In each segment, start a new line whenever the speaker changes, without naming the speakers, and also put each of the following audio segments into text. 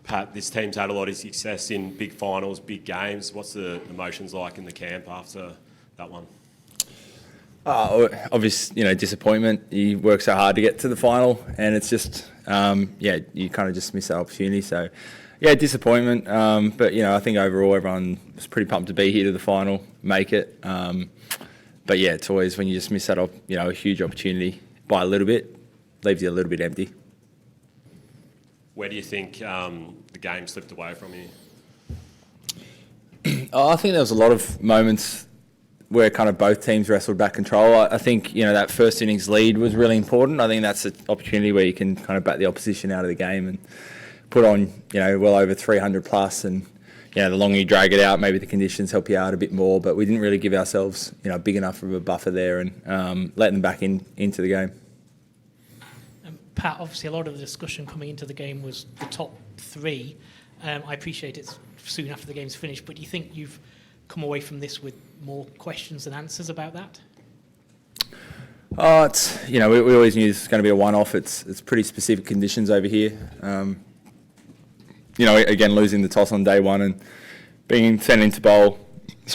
Pat, this team's had a lot of success in big finals, big games. What's the emotions like in the camp after that one?
Obviously, disappointment. You work so hard to get to the final, and it's just, you kind of just miss that opportunity. So, disappointment. But I think overall everyone was pretty pumped to be here to the final, make it. But it's always when you just miss that, a huge opportunity by a little bit, leaves you a little bit empty.
Where do you think the game slipped away from you?
I think there was a lot of moments where kind of both teams wrestled back control. I think, that first innings lead was really important. I think that's an opportunity where you can kind of back the opposition out of the game and put on, well over 300 plus. And, the longer you drag it out, maybe the conditions help you out a bit more. But we didn't really give ourselves, big enough of a buffer there and let them back into the game.
Pat, obviously a lot of the discussion coming into the game was the top three. I appreciate it's soon after the game's finished, but do you think you've come away from this with more questions than answers about that?
It's we always knew this was going to be a one-off. It's pretty specific conditions over here. Again, losing the toss on day one and being sent into bat, it's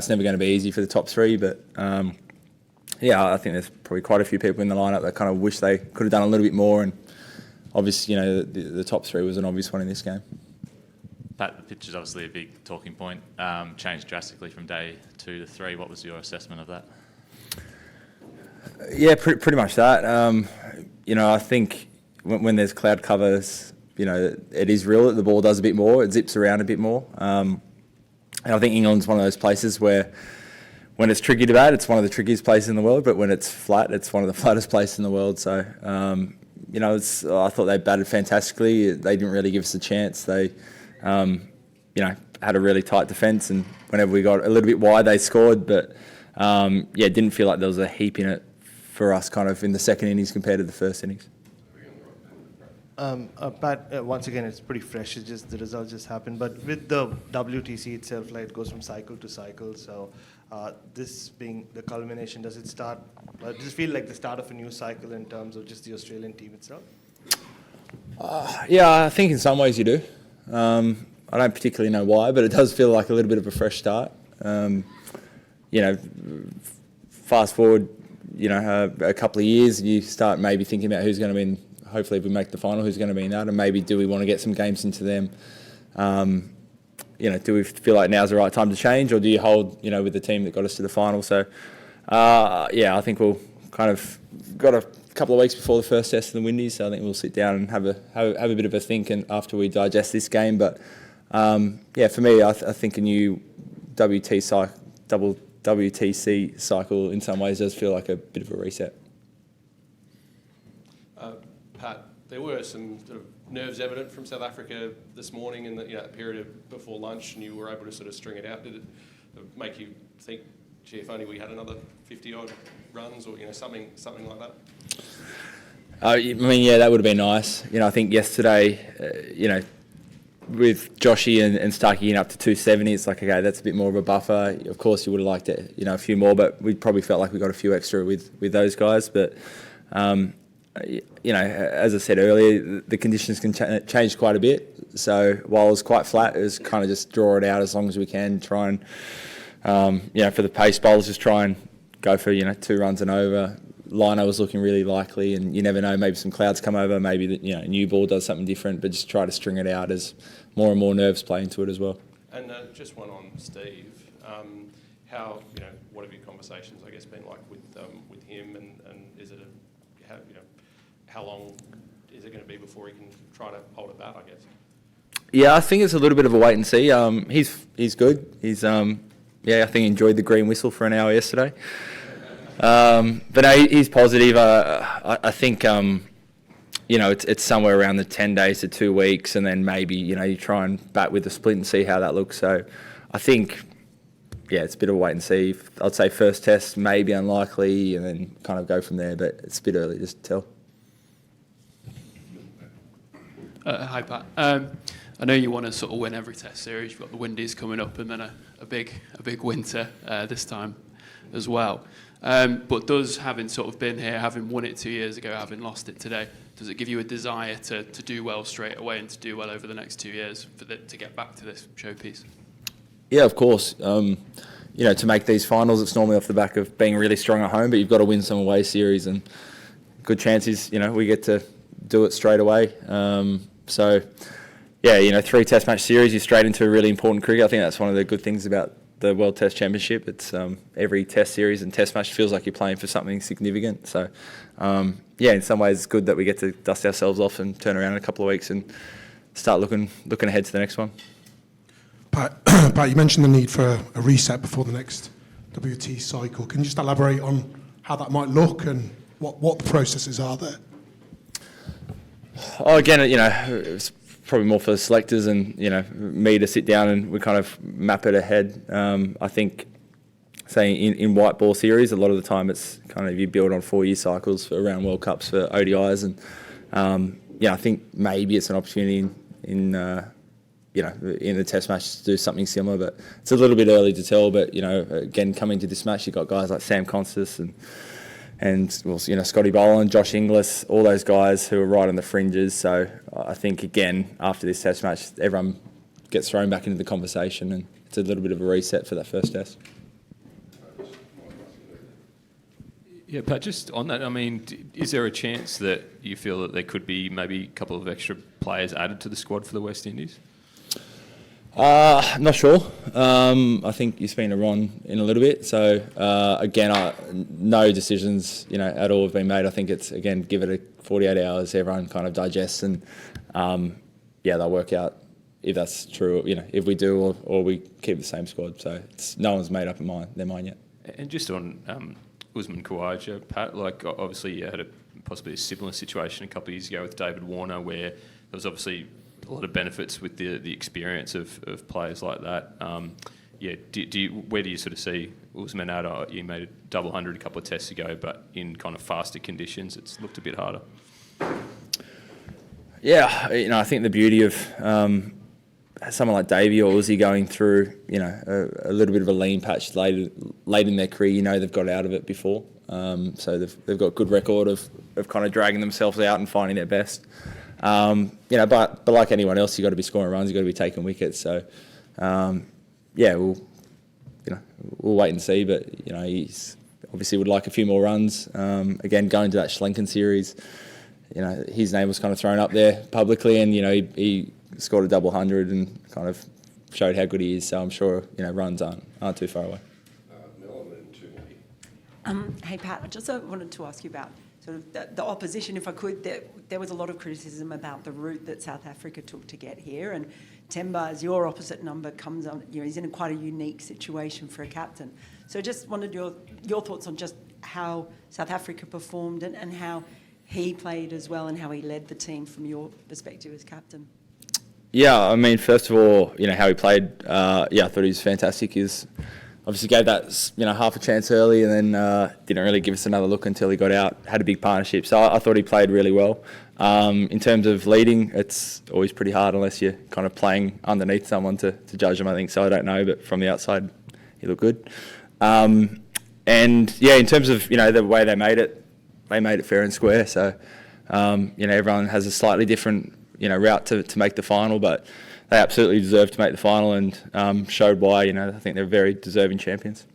never going to be easy for the top three. But I think there's probably quite a few people in the lineup that kind of wish they could have done a little bit more. And obviously, the top three was an obvious one in this game.
Pat, the pitch is obviously a big talking point. Changed drastically from day 2 to 3. What was your assessment of that?
Yeah, pretty much that. I think when there's cloud covers, it is real that the ball does a bit more. It zips around a bit more. And I think England's one of those places where when it's tricky to bat, it's one of the trickiest places in the world. But when it's flat, it's one of the flattest places in the world. So, I thought they batted fantastically. They didn't really give us a chance. They had a really tight defence, and whenever we got a little bit wide, they scored. But didn't feel like there was a heap in it for us, kind of in the second innings compared to the first innings.
Pat, once again, it's pretty fresh. It's just the results just happened. But with the WTC itself, it goes from cycle to cycle. So this being the culmination, does it feel like the start of a new cycle in terms of just the Australian team itself?
I think in some ways you do. I don't particularly know why, but it does feel like a little bit of a fresh start. Fast forward, a couple of years, and you start maybe thinking about who's going to be in, hopefully if we make the final, who's going to be in that, and maybe do we want to get some games into them? Do we feel like now's the right time to change, or do you hold, with the team that got us to the final? So, I think we'll kind of got a couple of weeks before the first test in the Windies, so I think we'll sit down and have a bit of a think and after we digest this game. But for me, I think a new WTC cycle in some ways does feel like a bit of a reset.
Pat, there were some sort of nerves evident from South Africa this morning in the period before lunch, and you were able to sort of string it out. Did it make you think, gee, if only we had another 50-odd runs or something like that?
That would have been nice. I think yesterday, with Joshy and Starkey getting up to 270, it's like, okay, that's a bit more of a buffer. Of course, you would have liked it, a few more, but we probably felt like we got a few extra with those guys. But, as I said earlier, the conditions can change quite a bit. So while it was quite flat, it was kind of just draw it out as long as we can, try and, for the pace bowlers, just try and go for, 2 runs and over. Lino was looking really likely, and you never know, maybe some clouds come over, maybe a new ball does something different, but just try to string it out as more and more nerves play into it as well.
And just one on Steve. What have your conversations, I guess, been like with him, and is it how long is it going to be before he can try to hold it back, I guess?
Yeah, I think it's a little bit of a wait and see. He's good. He's I think he enjoyed the green whistle for an hour yesterday. But no, he's positive. I think it's somewhere around the 10 days to 2 weeks, and then maybe you try and bat with the split and see how that looks. So I think it's a bit of a wait and see. I'd say first test maybe unlikely, and then kind of go from there. But it's a bit early just to tell.
Hi Pat. I know you want to sort of win every test series. You've got the Windies coming up, and then a big winter this time as well. But does having sort of been here, having won it 2 years ago, having lost it today, Does it give you a desire to do well straight away and to do well over the next 2 years to get back to this showpiece?
Yeah, of course. To make these finals, it's normally off the back of being really strong at home, but you've got to win some away series, and good chances, we get to do it straight away. 3 test match series, you're straight into a really important cricket. I think that's one of the good things about the World Test Championship. It's every test series and test match feels like you're playing for something significant. So, in some ways it's good that we get to dust ourselves off and turn around in a couple of weeks and start looking ahead to the next one.
Pat, you mentioned the need for a reset before the next WT cycle. Can you just elaborate on how that might look and what the processes are there?
Oh, again, it's probably more for the selectors and, me to sit down and we kind of map it ahead. I think, say, in white ball series, a lot of the time it's kind of you build on 4-year cycles for around World Cups for ODIs. And, I think maybe it's an opportunity in the test match to do something similar, but it's a little bit early to tell. But, again, coming to this match, you've got guys like Sam Constas and Scotty Boland, Josh Inglis, all those guys who are right on the fringes. So I think, again, after this test match, everyone gets thrown back into the conversation and it's a little bit of a reset for that first test.
Yeah, Pat, just on that, is there a chance that you feel that there could be maybe a couple of extra players added to the squad for the West Indies?
I'm not sure. I think you've been a run in a little bit. So, no decisions, at all have been made. I think it's, again, give it 48 hours, everyone kind of digests and, they'll work out if that's true, if we do or we keep the same squad. So no one's made up their mind yet.
And just on Usman Qayja, Pat, obviously you had possibly a similar situation a couple of years ago with David Warner where there was obviously a lot of benefits with the experience of players like that. Where do you sort of see Usman at? You made a double 100 a couple of tests ago, but in kind of faster conditions, it's looked a bit harder. Yeah,
I think the beauty of someone like Davey or Uzi going through, a little bit of a lean patch late in their career, they've got out of it before. So they've got good record of kind of dragging themselves out and finding their best. But like anyone else, you've got to be scoring runs, you've got to be taking wickets. So, we'll wait and see. But he's obviously would like a few more runs. Again, going to that Sri Lankan series, his name was kind of thrown up there publicly, and he scored a double 100 and kind of showed how good he is. So I'm sure runs aren't too far away.
Hey Pat, I just wanted to ask you about sort of the opposition, if I could. There was a lot of criticism about the route that South Africa took to get here, and Temba, as your opposite number, comes on. He's in quite a unique situation for a captain. So I just wanted your thoughts on just how South Africa performed and how he played as well, and how he led the team from your perspective as captain.
Yeah, first of all, how he played. I thought he was fantastic. He's obviously gave that half a chance early, and then didn't really give us another look until he got out. Had a big partnership, so I thought he played really well. In terms of leading, it's always pretty hard unless you're kind of playing underneath someone to judge them. I think so. I don't know, but from the outside, he looked good. In terms of the way they made it fair and square. So everyone has a slightly different route to make the final, but they absolutely deserved to make the final and showed why. I think they're very deserving champions.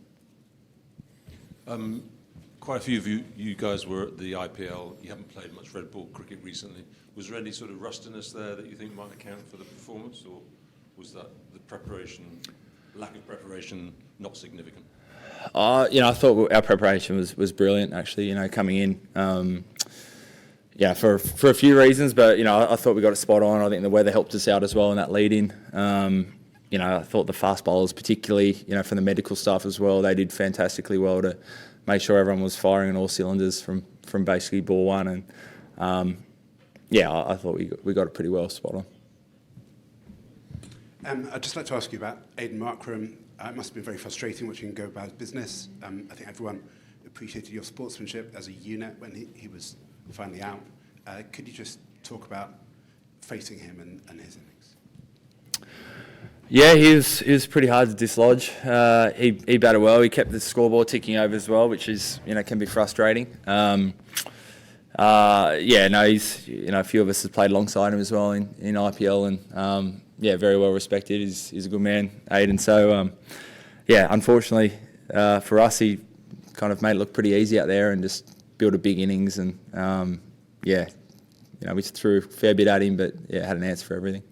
Quite a few of you guys were at the IPL. You haven't played much red ball cricket recently. Was there any sort of rustiness there that you think might account for the performance, or was that the lack of preparation, not significant?
I thought our preparation was brilliant, actually. Coming in. For a few reasons, but I thought we got it spot on. I think the weather helped us out as well in that lead in. I thought the fast bowlers, particularly from the medical staff as well, they did fantastically well to make sure everyone was firing on all cylinders from basically ball one. And I thought we got it pretty well spot on.
I'd just like to ask you about Aiden Markram. It must have been very frustrating watching him go about his business. I think everyone appreciated your sportsmanship as a unit when he was finally out. Could you just talk about facing him and his innings?
Yeah, he was pretty hard to dislodge. He batted well. He kept the scoreboard ticking over as well, which is can be frustrating. Yeah, no, he's, a few of us have played alongside him as well in IPL, and very well respected. He's a good man, Aiden. So unfortunately for us, he kind of made it look pretty easy out there and just built a big innings, and we threw a fair bit at him, but had an answer for everything.